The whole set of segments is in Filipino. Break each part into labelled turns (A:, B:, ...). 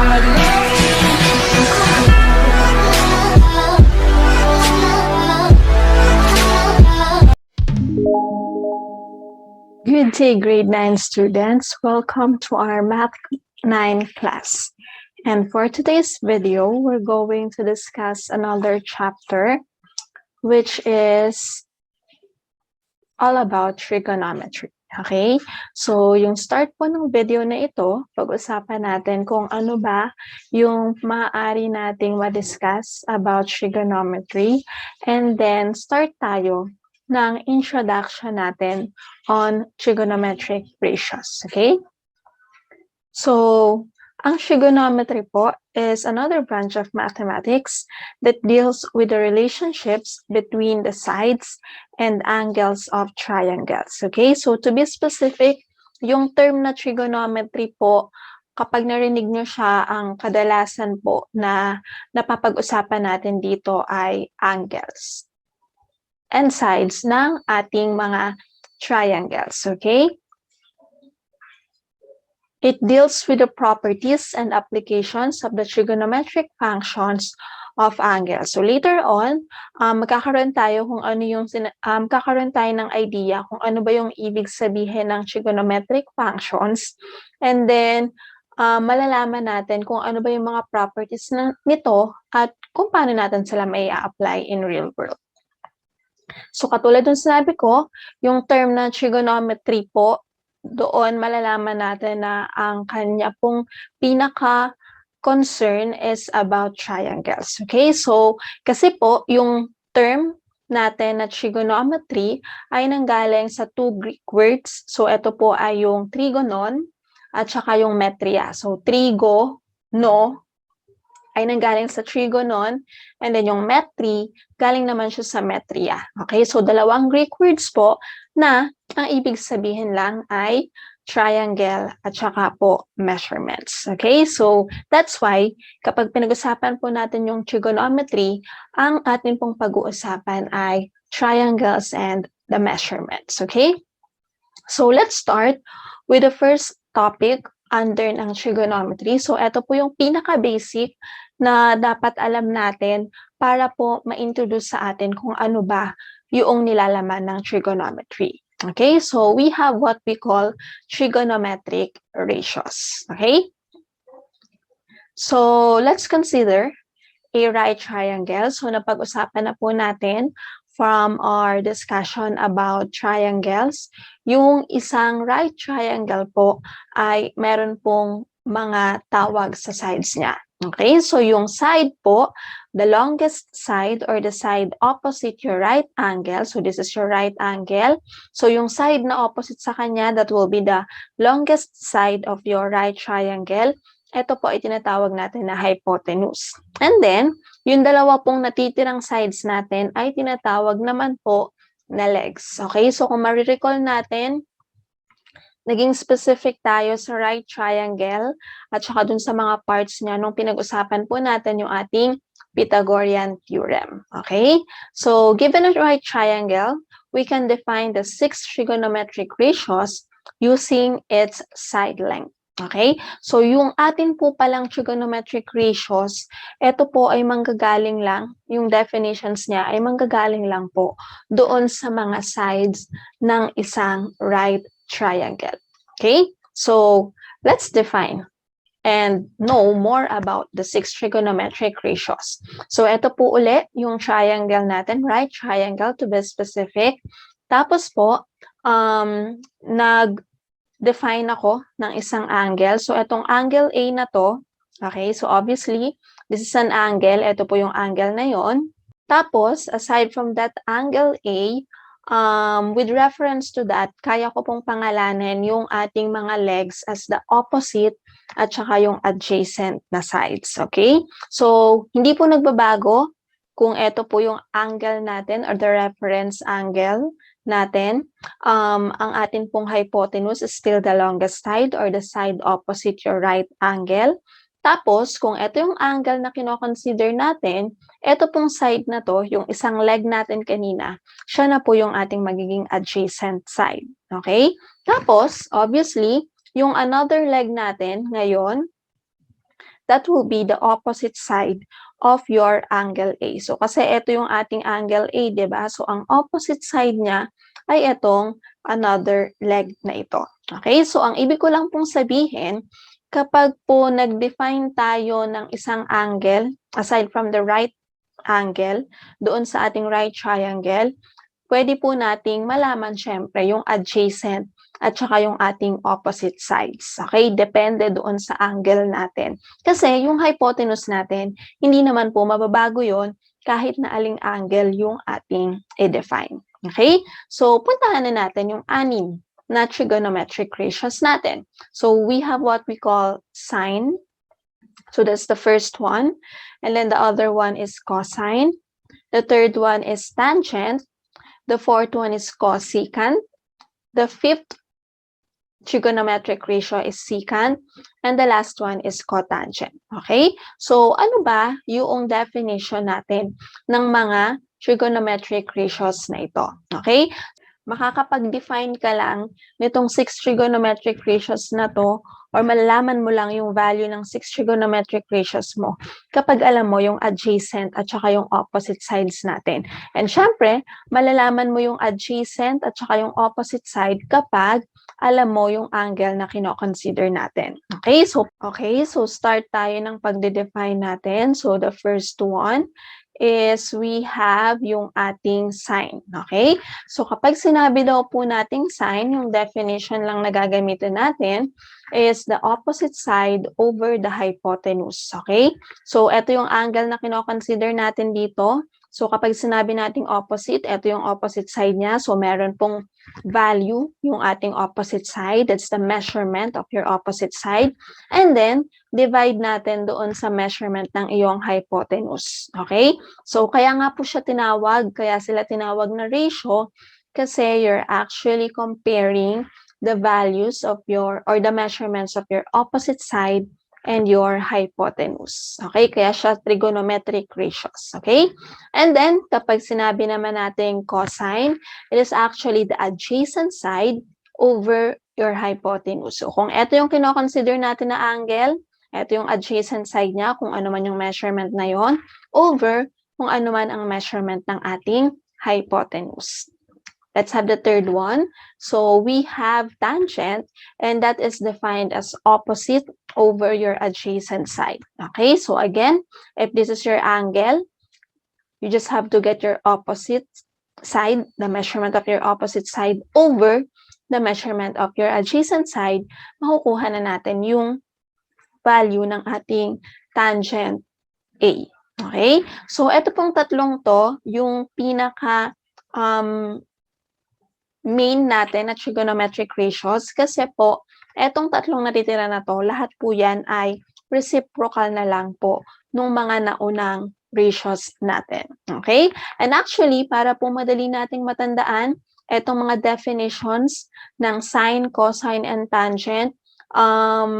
A: Good day, grade 9 students. Welcome to our Math 9 class. And for today's video, we're going to discuss another chapter, which is all about trigonometry. Okay? So, yung start po ng video na ito, pag-usapan natin kung ano ba yung maaari nating ma-discuss about trigonometry. And then, start tayo ng introduction natin on trigonometric ratios. Okay? So, ang trigonometry po is another branch of mathematics that deals with the relationships between the sides and angles of triangles. Okay? So, to be specific, yung term na trigonometry po, kapag narinig nyo siya, ang kadalasan po na napapag-usapan natin dito ay angles and sides ng ating mga triangles. Okay? It deals with the properties and applications of the trigonometric functions of angles. So later on, magkakaroon tayo kung ano yung magkakaroon tayo ng idea kung ano ba yung ibig sabihin ng trigonometric functions, and then malalaman natin kung ano ba yung mga properties nito at kung paano natin sila may apply in real world. So katulad ng sinabi ko, yung term na trigonometry po, doon malalaman natin na ang kanya pong pinaka-concern is about triangles. Okay? So, kasi po, yung term natin na trigonometry ay nanggaling sa two Greek words. So, ito po ay yung trigonon at saka yung metria. So, trigo, no, ay nanggaling sa trigonon, and then yung metri, galing naman siya sa metria. Okay, so dalawang Greek words po na ang ibig sabihin lang ay triangle at saka po measurements. Okay, so that's why kapag pinag-usapan po natin yung trigonometry, ang atin pong pag-uusapan ay triangles and the measurements. Okay, so let's start with the first topic under ng trigonometry. So ito po yung pinaka-basic na dapat alam natin para po ma-introduce sa atin kung ano ba yung nilalaman ng trigonometry. Okay, so we have what we call trigonometric ratios. Okay, so let's consider a right triangle. So napag-usapan na po natin from our discussion about triangles. Yung isang right triangle po ay meron pong mga tawag sa sides niya. Okay, so yung side po, the longest side or the side opposite your right angle, so this is your right angle. So yung side na opposite sa kanya, that will be the longest side of your right triangle. Ito po ay tinatawag natin na hypotenuse. And then, yung dalawa pong natitirang sides natin ay tinatawag naman po na legs. Okay, so kung marirecall natin, naging specific tayo sa right triangle at saka dun sa mga parts niya nung pinag-usapan po natin yung ating Pythagorean theorem. Okay? So, given a right triangle, we can define the 6 trigonometric ratios using its side length. Okay? So, yung atin po palang trigonometric ratios, ito po ay manggagaling lang, yung definitions niya ay manggagaling lang po doon sa mga sides ng isang right triangle. Okay? So, let's define and know more about the 6 trigonometric ratios. So, ito po ulit yung triangle natin, right triangle to be specific. Tapos po, nag-define ako ng isang angle. So, itong angle A na to, okay, so obviously, this is an angle. Ito po yung angle na yon. Tapos, aside from that angle A, with reference to that, kaya ko pong pangalanan yung ating mga legs as the opposite at saka yung adjacent na sides. Okay? So, hindi po nagbabago kung ito po yung angle natin or the reference angle natin. Ang atin pong hypotenuse is still the longest side or the side opposite your right angle. Tapos, kung ito yung angle na kino-consider natin, ito pong side na to, yung isang leg natin kanina, siya na po yung ating magiging adjacent side. Okay? Tapos, obviously, yung another leg natin ngayon, that will be the opposite side of your angle A. So, kasi ito yung ating angle A, di ba? So, ang opposite side niya ay itong another leg na ito. Okay? So, ang ibig ko lang pong sabihin, kapag po nag-define tayo ng isang angle, aside from the right angle, doon sa ating right triangle, pwede po nating malaman syempre yung adjacent at saka yung ating opposite sides. Okay? Depende doon sa angle natin. Kasi yung hypotenuse natin, hindi naman po mababago yon kahit na aling angle yung ating i-define. Okay? So, puntahan na natin yung 6 na trigonometric ratios natin. So, we have what we call sine. So, that's the first one. And then the other one is cosine. The third one is tangent. The fourth one is cosecant. The fifth trigonometric ratio is secant. And the last one is cotangent. Okay? So, ano ba yung definition natin ng mga trigonometric ratios na ito? Okay? Makakapag-define ka lang nitong 6 trigonometric ratios na to or malalaman mo lang yung value ng 6 trigonometric ratios mo kapag alam mo yung adjacent at saka yung opposite sides natin. And syempre, malalaman mo yung adjacent at saka yung opposite side kapag alam mo yung angle na kino-consider natin. Okay, so start tayo ng pagde-define natin. So the first one is we have yung ating sine. Okay? So kapag sinabi daw po nating sine, yung definition lang na gagamitin natin is the opposite side over the hypotenuse. Okay? So ito yung angle na kino-consider natin dito. So kapag sinabi nating opposite, ito yung opposite side niya. So meron pong value yung ating opposite side. That's the measurement of your opposite side. And then, divide natin doon sa measurement ng iyong hypotenuse. Okay? So kaya nga po siya tinawag, kaya sila tinawag na ratio kasi you're actually comparing the values of your or the measurements of your opposite side and your hypotenuse. Okay? Kaya siya trigonometric ratios. Okay? And then, kapag sinabi naman natin cosine, it is actually the adjacent side over your hypotenuse. So, kung ito yung kino-consider natin na angle, ito yung adjacent side niya, kung ano man yung measurement na yon, over kung ano man ang measurement ng ating hypotenuse. Let's have the third one. So we have tangent, and that is defined as opposite over your adjacent side. Okay, so again, if this is your angle, you just have to get your opposite side, the measurement of your opposite side over the measurement of your adjacent side, makukuha na natin yung value ng ating tangent A. Okay? So, ito pong tatlong to, yung pinaka main natin na trigonometric ratios kasi po, etong tatlong natitira na to, lahat po yan ay reciprocal na lang po nung mga naunang ratios natin. Okay? And actually, para po madali nating matandaan, etong mga definitions ng sine, cosine, and tangent,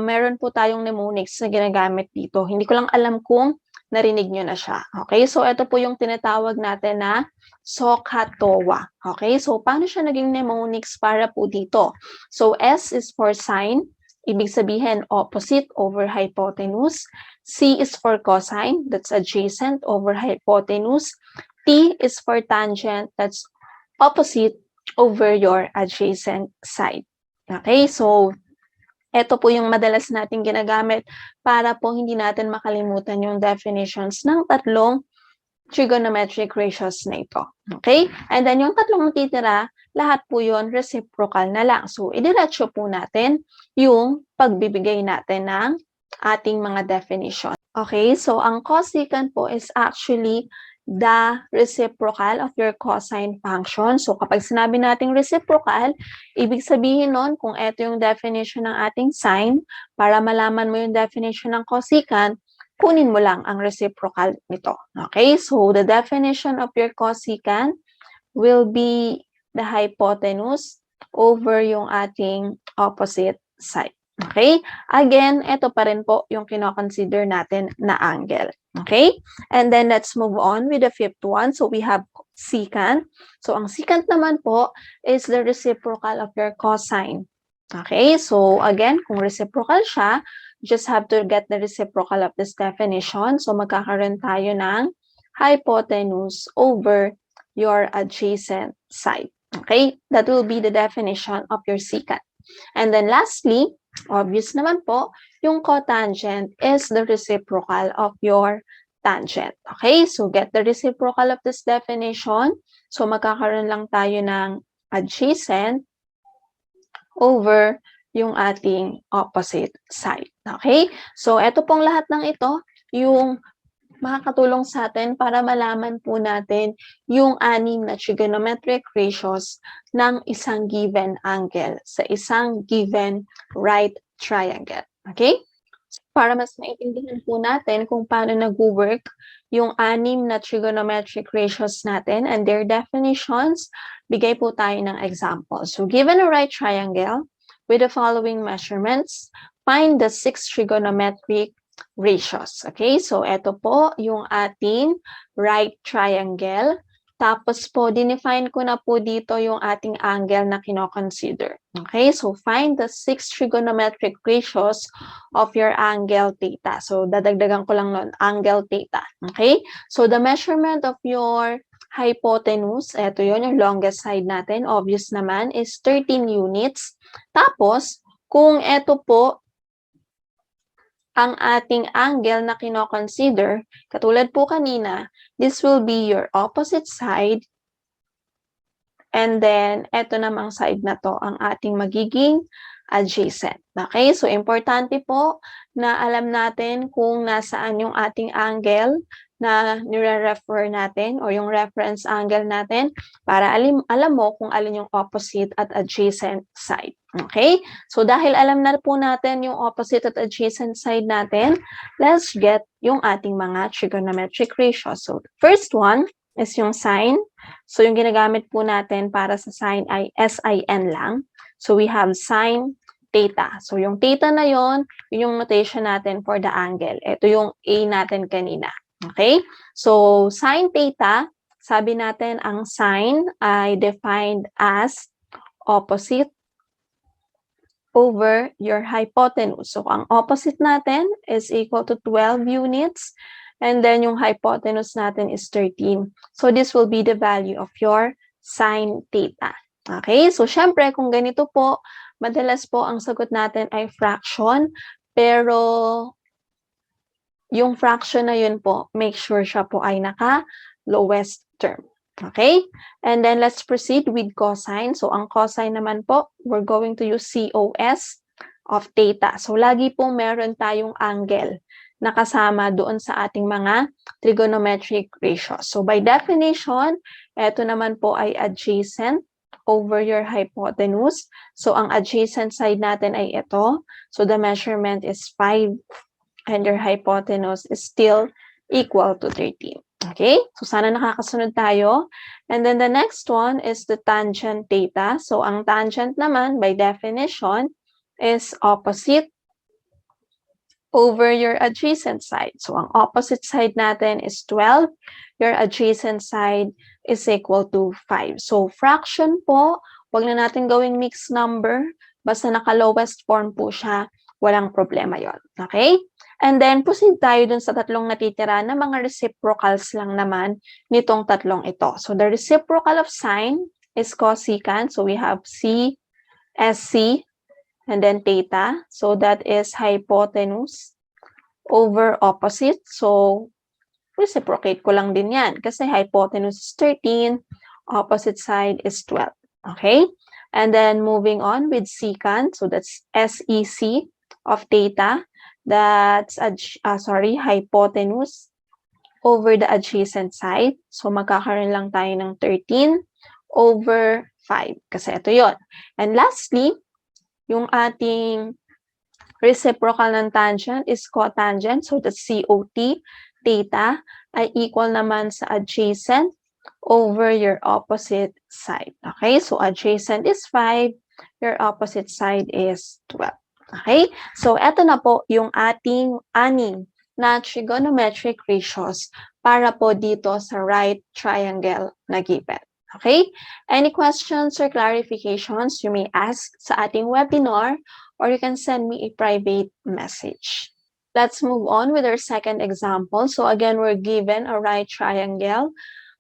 A: meron po tayong mnemonics na ginagamit dito. Hindi ko lang alam kung narinig nyo na siya. Okay? So, ito po yung tinatawag natin na SOHCAHTOA. Okay? So, paano siya naging mnemonics para po dito? So, S is for sine. Ibig sabihin, opposite over hypotenuse. C is for cosine. That's adjacent over hypotenuse. T is for tangent. That's opposite over your adjacent side. Okay? So, ito po yung madalas natin ginagamit para po hindi natin makalimutan yung definitions ng tatlong trigonometric ratios na ito. Okay? And then yung tatlong titira, lahat po yun reciprocal na lang. So, idiretso po natin yung pagbibigay natin ng ating mga definition. Okay? So, ang cosecant po is actually the reciprocal of your cosine function. So, kapag sinabi nating reciprocal, ibig sabihin nun, kung ito yung definition ng ating sine, para malaman mo yung definition ng cosecant, kunin mo lang ang reciprocal nito. Okay? So, the definition of your cosecant will be the hypotenuse over yung ating opposite side. Okay? Again, ito pa rin po yung kino-consider natin na angle. Okay? And then, let's move on with the fifth one. So, we have secant. So, ang secant naman po is the reciprocal of your cosine. Okay? So, again, kung reciprocal siya, just have to get the reciprocal of this definition. So magkakaroon tayo ng hypotenuse over your adjacent side. Okay? That will be the definition of your secant. And then lastly, obvious naman po, yung cotangent is the reciprocal of your tangent. Okay? So get the reciprocal of this definition. So magkakaroon lang tayo ng adjacent over yung ating opposite side. Okay? So ito pong lahat ng ito, yung makakatulong sa atin para malaman po natin yung 6 na trigonometric ratios ng isang given angle sa isang given right triangle. Okay? Para mas maintindihan po natin kung paano nag-work yung 6 na trigonometric ratios natin and their definitions, bigay po tayo ng example. So given a right triangle with the following measurements, find the 6 trigonometric ratios. Okay, so ito po yung ating right triangle. Tapos po, dinefine ko na po dito yung ating angle na kino-consider. Okay, so find the 6 trigonometric ratios of your angle theta. So dadagdagan ko lang nun, angle theta. Okay, so the measurement of your hypotenuse, ito yun, yung longest side natin, obvious naman, is 13 units. Tapos, kung ito po, ang ating angle na kino-consider, katulad po kanina, this will be your opposite side. And then, eto namang side na to, ang ating magiging adjacent. Okay? So, importante po na alam natin kung nasaan yung ating angle na nire-refer natin o yung reference angle natin para alam mo kung alin yung opposite at adjacent side. Okay? So, dahil alam na po natin yung opposite at adjacent side natin, let's get yung ating mga trigonometric ratios. So, first one is yung sine. So, yung ginagamit po natin para sa sine ay SIN lang. So, we have sine theta. So, yung theta na yon, yun yung notation natin for the angle. Ito yung A natin kanina. Okay? So, sine theta, sabi natin ang sine ay defined as opposite over your hypotenuse. So, ang opposite natin is equal to 12 units. And then, yung hypotenuse natin is 13. So, this will be the value of your sine theta. Okay? So, syempre, kung ganito po, madalas po ang sagot natin ay fraction. Pero, yung fraction na yun po, make sure siya po ay naka-lowest term. Okay? And then, let's proceed with cosine. So, ang cosine naman po, we're going to use COS of theta. So, lagi po meron tayong angle na kasama doon sa ating mga trigonometric ratios. So, by definition, ito naman po ay adjacent over your hypotenuse. So, ang adjacent side natin ay ito. So, the measurement is 5 and your hypotenuse is still equal to 13. Okay? So, sana nakakasunod tayo. And then the next one is the tangent theta. So, ang tangent naman, by definition, is opposite over your adjacent side. So, ang opposite side natin is 12. Your adjacent side is equal to 5. So, fraction po, wag na natin gawing mixed number. Basta naka-lowest form po siya, walang problema yon. Okay? And then, proceed tayo dun sa tatlong natitira na mga reciprocals lang naman nitong tatlong ito. So, the reciprocal of sine is cosecant. So, we have C, SC, and then theta. So, that is hypotenuse over opposite. So, reciprocate ko lang din yan kasi hypotenuse is 13, opposite side is 12. Okay? And then, moving on with secant. So, that's SEC of theta. That's, hypotenuse over the adjacent side. So, magkakaroon lang tayo ng 13 over 5. Kasi ito yon. And lastly, yung ating reciprocal ng tangent is cotangent. So, that's COT. Theta ay equal naman sa adjacent over your opposite side. Okay? So, adjacent is 5. Your opposite side is 12. Okay? So, eto na po yung ating 6 na trigonometric ratios para po dito sa right triangle na given. Okay? Any questions or clarifications you may ask sa ating webinar or you can send me a private message. Let's move on with our second example. So again, we're given a right triangle.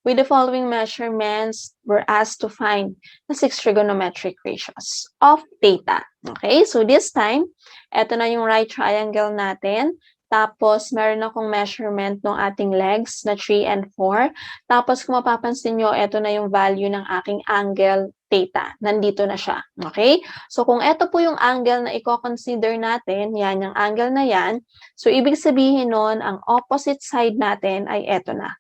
A: With the following measurements, we're asked to find the 6 trigonometric ratios of theta. Okay, so this time, eto na yung right triangle natin. Tapos, meron akong measurement ng ating legs na 3 and 4. Tapos, kung mapapansin nyo, eto na yung value ng aking angle theta. Nandito na siya. Okay? So, kung eto po yung angle na i-consider natin, yan, yung angle na yan. So, ibig sabihin nun, ang opposite side natin ay eto na.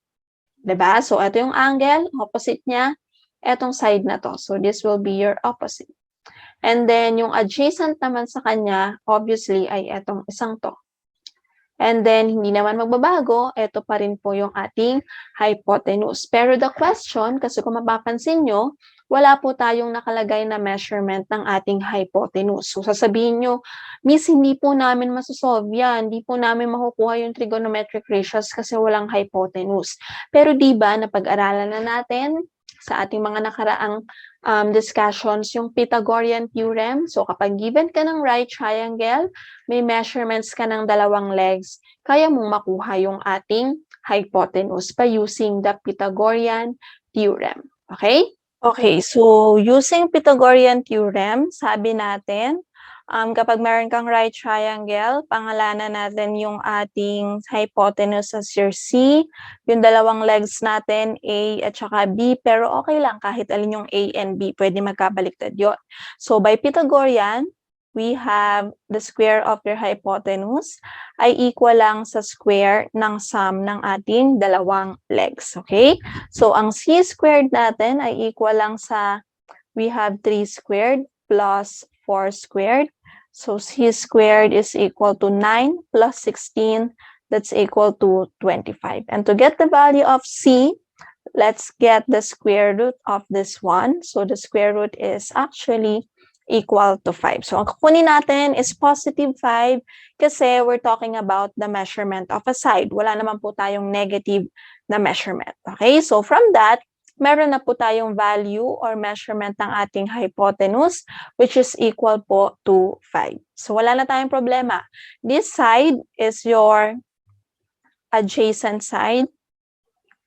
A: Diba? So, ito yung angle, opposite niya, etong side na to. So, this will be your opposite. And then, yung adjacent naman sa kanya, obviously, ay etong isang to. And then, hindi naman magbabago, ito pa rin po yung ating hypotenuse. Pero the question, kasi kung mapapansin nyo, wala po tayong nakalagay na measurement ng ating hypotenuse. So, sasabihin nyo, Miss, hindi po namin masosolve yan. Hindi po namin makukuha yung trigonometric ratios kasi walang hypotenuse. Pero di ba napag-aralan na natin sa ating mga nakaraang discussions yung Pythagorean theorem. So, kapag given ka ng right triangle, may measurements ka ng dalawang legs, kaya mong makuha yung ating hypotenuse by using the Pythagorean theorem. Okay? Okay, so using Pythagorean theorem, sabi natin, kapag meron kang right triangle, pangalanan natin yung ating hypotenuse as your C, yung dalawang legs natin, A at saka B, pero okay lang kahit alin yung A and B, pwede magkabaliktad yun. So by Pythagorean, we have the square of your hypotenuse ay equal lang sa square ng sum ng ating dalawang legs. Okay? So, ang C squared natin ay equal lang sa, we have 3 squared plus 4 squared. So, C squared is equal to 9 plus 16. That's equal to 25. And to get the value of C, let's get the square root of this one. So, the square root is actually equal to 5. So, ang kukunin natin is positive 5 kasi we're talking about the measurement of a side. Wala naman po tayong negative na measurement. Okay? So, from that, meron na po tayong value or measurement ng ating hypotenuse which is equal po to 5. So, wala na tayong problema. This side is your adjacent side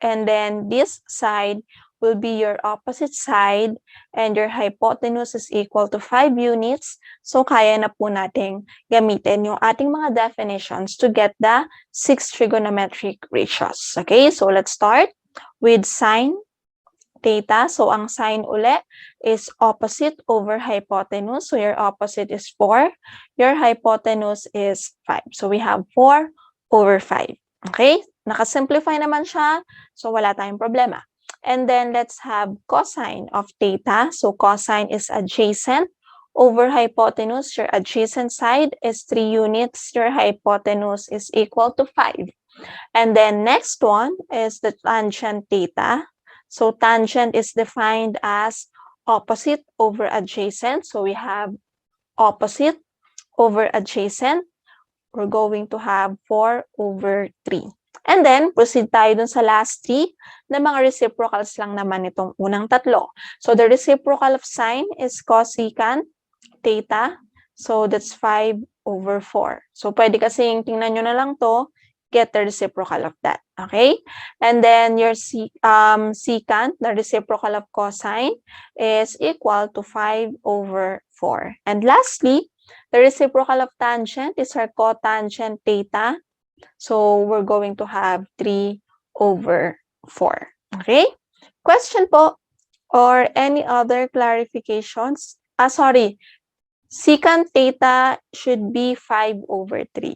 A: and then this side will be your opposite side and your hypotenuse is equal to 5 units. So, kaya na po nating gamitin yung ating mga definitions to get the 6 trigonometric ratios. Okay, so let's start with sine theta. So, ang sine uli is opposite over hypotenuse. So, your opposite is 4. Your hypotenuse is 5. So, we have 4 over 5. Okay, nakasimplify naman siya. So, wala tayong problema. And then let's have cosine of theta. So cosine is adjacent over hypotenuse. Your adjacent side is 3 units. Your hypotenuse is equal to 5. And then next one is the tangent theta. So tangent is defined as opposite over adjacent. So we have opposite over adjacent. We're going to have 4 over 3. And then, proceed tayo dun sa last 3 na mga reciprocals lang naman itong unang tatlo. So, the reciprocal of sine is cosecant theta. So, that's 5 over 4. So, pwede kasing tingnan nyo na lang to, get the reciprocal of that. Okay? And then, your secant, the reciprocal of cosine, is equal to 5 over 4. And lastly, the reciprocal of tangent is our cotangent theta. So, we're going to have 3 over 4. Okay? Question po or any other clarifications? Sorry. Secant theta should be 5 over 3.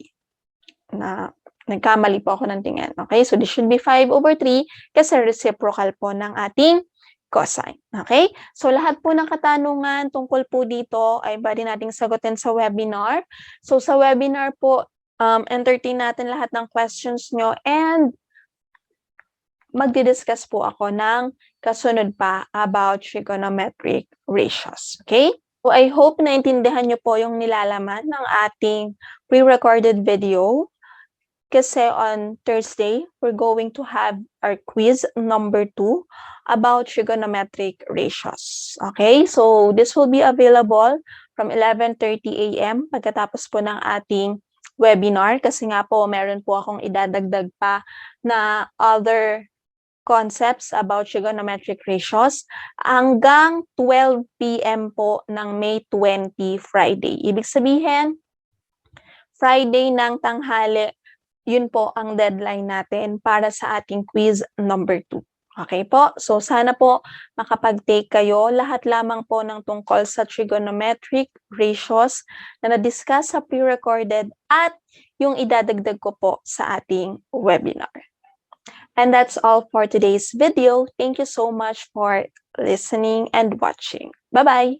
A: Nagkamali po ako ng tingin. Okay? So, this should be 5 over 3 kasi reciprocal po ng ating cosine. Okay? So, lahat po ng katanungan tungkol po dito ay pwede nating sagutin sa webinar. So, sa webinar po, entertain natin lahat ng questions nyo and magdi-discuss po ako ng kasunod pa about trigonometric ratios. Okay? So, I hope naintindihan nyo po yung nilalaman ng ating pre-recorded video. kasi on Thursday, we're going to have our quiz number 2 about trigonometric ratios. Okay? So, this will be available from 11:30 a.m. pagkatapos po ng ating webinar kasi nga po meron po akong idadagdag pa na other concepts about trigonometric ratios hanggang 12 p.m. po ng May 20, Friday. Ibig sabihin, Friday ng tanghali, yun po ang deadline natin para sa ating quiz number 2. Okay po? So sana po makapag-take kayo lahat lamang po ng tungkol sa trigonometric ratios na na-discuss sa pre-recorded at yung idadagdag ko po sa ating webinar. And that's all for today's video. Thank you so much for listening and watching. Bye-bye!